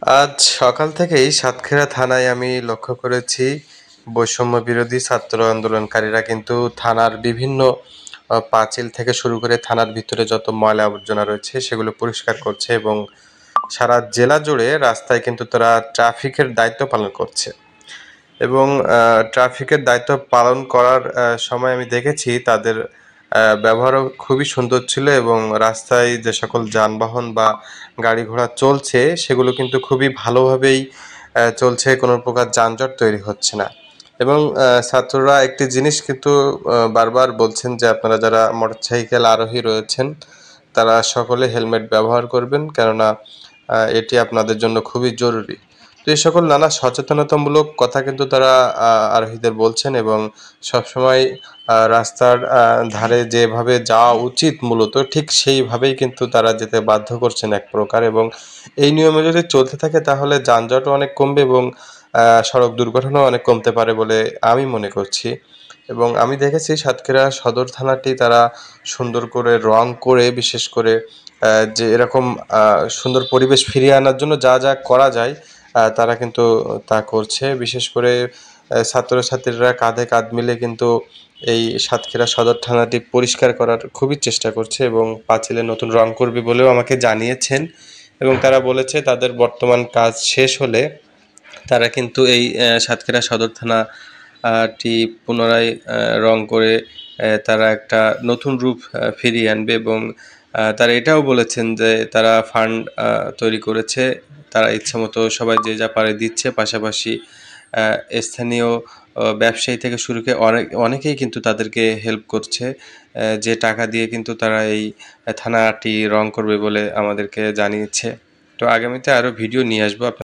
আজ সকাল থেকেই সাতক্ষীরা থানায় আমি লক্ষ্য করেছি বৈষম্য বিরোধী ছাত্র আন্দোলনকারীরা কিন্তু থানার বিভিন্ন পাঁচিল থেকে শুরু করে থানার ভিতরে যত ময়লা আবর্জনা রয়েছে সেগুলো পরিষ্কার করছে এবং সারা জেলা জুড়ে রাস্তায় কিন্তু তারা ট্রাফিকের দায়িত্ব পালন করছে এবং ট্রাফিকের দায়িত্ব পালন করার সময় আমি দেখেছি তাদের ব্যবহারও খুবই সুন্দর ছিল এবং রাস্তায় যে সকল যানবাহন বা গাড়ি ঘোড়া চলছে সেগুলো কিন্তু খুবই ভালোভাবেই চলছে, কোনো প্রকার যানজট তৈরি হচ্ছে না। এবং ছাত্ররা একটি জিনিস কিন্তু বারবার বলছেন যে আপনারা যারা মোটরসাইকেল আরোহী রয়েছেন তারা সকলে হেলমেট ব্যবহার করবেন, কেননা এটি আপনাদের জন্য খুবই জরুরি। তো এই সকল নানা সচেতনতামূলক কথা কিন্তু তারা আরোহীদের বলছেন এবং সবসময় রাস্তার ধারে যেভাবে যাওয়া উচিত মূলত ঠিক সেইভাবেই কিন্তু তারা যেতে বাধ্য করছেন এক প্রকার। এবং এই নিয়মে যদি চলতে থাকে তাহলে যানজটও অনেক কমবে এবং সড়ক দুর্ঘটনাও অনেক কমতে পারে বলে আমি মনে করছি। এবং আমি দেখেছি সাতক্ষীরা সদর থানাটি তারা সুন্দর করে রং করে, বিশেষ করে যে এরকম সুন্দর পরিবেশ ফিরিয়ে আনার জন্য যা যা করা যায় তারা কিন্তু তা করছে। বিশেষ করে ছাত্রছাত্রীরা কাঁধে কাঁধ মিলে কিন্তু এই সাতক্ষীরা সদর থানাটি পরিষ্কার করার খুবই চেষ্টা করছে এবং পাঁচিলে নতুন রং করবে বলেও আমাকে জানিয়েছেন। এবং তারা বলেছে তাদের বর্তমান কাজ শেষ হলে তারা কিন্তু এই সাতক্ষীরা সদর থানা টি পুনরায় রং করে তারা একটা নতুন রূপ ফিরিয়ে আনবে এবং তারা এটাও বলেছেন যে তারা ফান্ড তৈরি করেছে, তারা ইচ্ছামতো সবাই যে যা পারে দিচ্ছে, পাশাপাশি স্থানীয় ব্যবসায়ী থেকে শুরু করে অনেকেই কিন্তু তাদেরকে হেল্প করছে, যে টাকা দিয়ে কিন্তু তারা এই থানাটি রং করবে বলে আমাদেরকে জানিয়েছে। তো আগামীতে আরও ভিডিও নিয়ে আসবো।